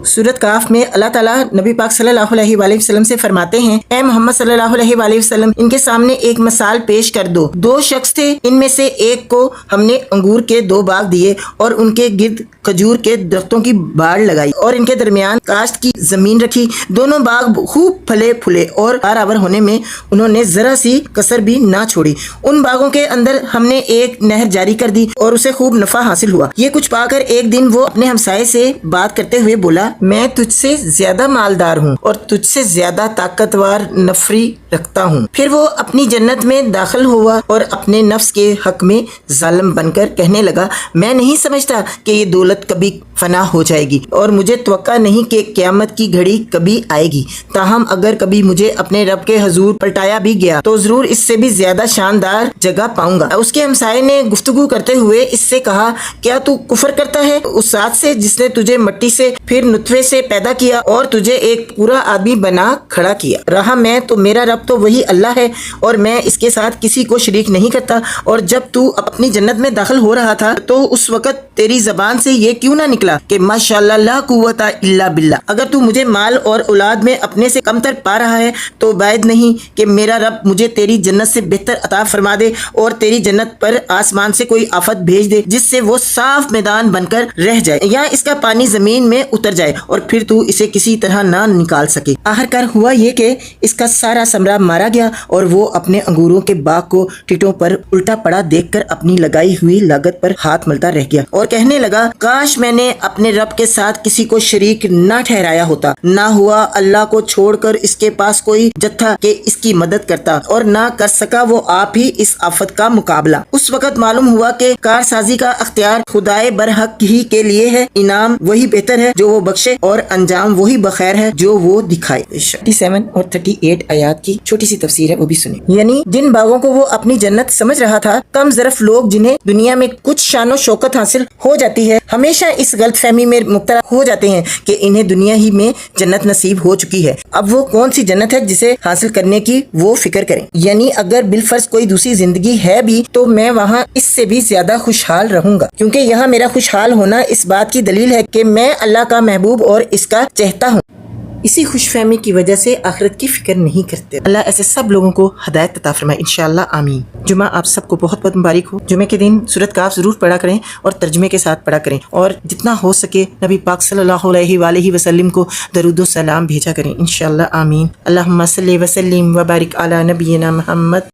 सूरत काफ में अल्लाह ताला नबी पाक सल्लल्लाहु अलैहि वसल्लम से फरमाते हैं, ए मोहम्मद सल्लल्लाहु अलैहि वसल्लम, इनके सामने एक मिसाल पेश कर दो। दो शख्स थे, इनमें से एक को हमने अंगूर के 2 बाग दिए और उनके गिर्द खजूर के दरख्तों की बाड़ लगाई और इनके दरमियान काश्त की जमीन रखी। दोनों बाग खूब फले फूले और बराबर होने में उन्होंने जरा सी कसर भी ना छोड़ी। उन बागों के अंदर हमने एक नहर जारी कर दी और उसे खूब नफा हासिल हुआ। ये कुछ पाकर एक दिन वो अपने हमसाये से बात करते हुए बोला, मैं तुझसे ज्यादा मालदार हूँ और तुझसे ज्यादा ताकतवर नफरी रखता हूँ। फिर वो अपनी जन्नत में दाखिल हुआ और अपने नफ्स के हक में जालिम बनकर कहने लगा, मैं नहीं समझता कि ये दौलत कभी फना हो जाएगी और मुझे तवक्का नहीं कि क़यामत की घड़ी कभी आएगी। ताहम अगर कभी मुझे अपने रब के हजूर पलटाया भी गया तो जरूर इससे भी ज्यादा शानदार जगह पाऊंगा। उसके हमसाये ने गुफ्तगू करते हुए इससे कहा, क्या तू कुफर करता है उस ज़ात से जिसने तुझे मिट्टी से फिर नुतफे से पैदा किया और तुझे एक पूरा आदमी बना खड़ा किया। रहा मैं तो मेरा रब तो वही अल्लाह है और मैं इसके साथ किसी को शरीक नहीं करता। और जब तू अपनी जन्नत में दाखिल हो रहा था तो उस वक़्त तेरी जबान से ये क्यों ना निकला कि माशाअल्लाह ला कुव्वता इल्ला बिल्लाह। अगर तू मुझे माल और औलाद में अपने से कमतर पा रहा है तो बैद नहीं कि मेरा रब मुझे तेरी जन्नत से बेहतर अता फरमा दे और तेरी जन्नत पर आसमान से कोई आफत भेज दे जिससे वो साफ मैदान बनकर रह जाए या इसका पानी जमीन में उतर जाए और फिर तू इसे किसी तरह ना निकाल सके। आखिरकार हुआ ये कि इसका सारा समरा मारा गया और वो अपने अंगूरों के बाग को टिटों पर उल्टा पड़ा देखकर अपनी लगाई हुई लागत पर हाथ मलता रह गया और कहने लगा, काश मैंने अपने रब के साथ किसी को शरीक ना ठहराया होता। ना हुआ अल्लाह को छोड़कर इसके पास कोई जत्था के इसकी मदद करता और ना कर सका वो आप ही इस आफत का मुकाबला। उस वक्त मालूम हुआ कि कारसाजी का अख्तियार खुदाए बरहक ही के लिए है। इनाम वही बेहतर है जो वो बख्शे और अंजाम वही बखैर है जो वो दिखाए। 37 और 38 आयात की छोटी सी तफसीर है, वो भी सुने। यानी जिन बागों को वो अपनी जन्नत समझ रहा था, कम ज़रफ लोग जिन्हें दुनिया में कुछ शानो शौकत हासिल हो जाती है हमेशा इस गलत फहमी में मुब्तला हो जाते हैं कि इन्हें दुनिया ही में जन्नत नसीब हो चुकी है। अब वो कौन सी जन्नत है जिसे हासिल करने की वो फिक्र करें। यानी अगर बिलफर्ज कोई दूसरी जिंदगी है भी तो मैं वहाँ इससे भी ज्यादा खुशहाल रहूंगा, क्योंकि यहाँ मेरा खुशहाल होना इस बात की दलील है कि मैं अल्लाह का महबूब और इसका चाहता हूँ। इसी खुशफहमी की वजह से आखिरत की फिक्र नहीं करते। अल्लाह ऐसे सब लोगों को हदायत अता फरमाए इंशाअल्लाह, आमीन। जुमा आप सबको बहुत बहुत मुबारक हो। जुमे के दिन सूरत काफ जरूर पढ़ा करें और तर्जुमे के साथ पढ़ा करें और जितना हो सके नबी पाक सल्लल्लाहु अलैहि वसल्लम को दरूद व सलाम भेजा करें इंशाअल्लाह, आमीन। अल्लाहुम्मा सल्ली व सल्लिम व बारिक अला नबियना मुहम्मद।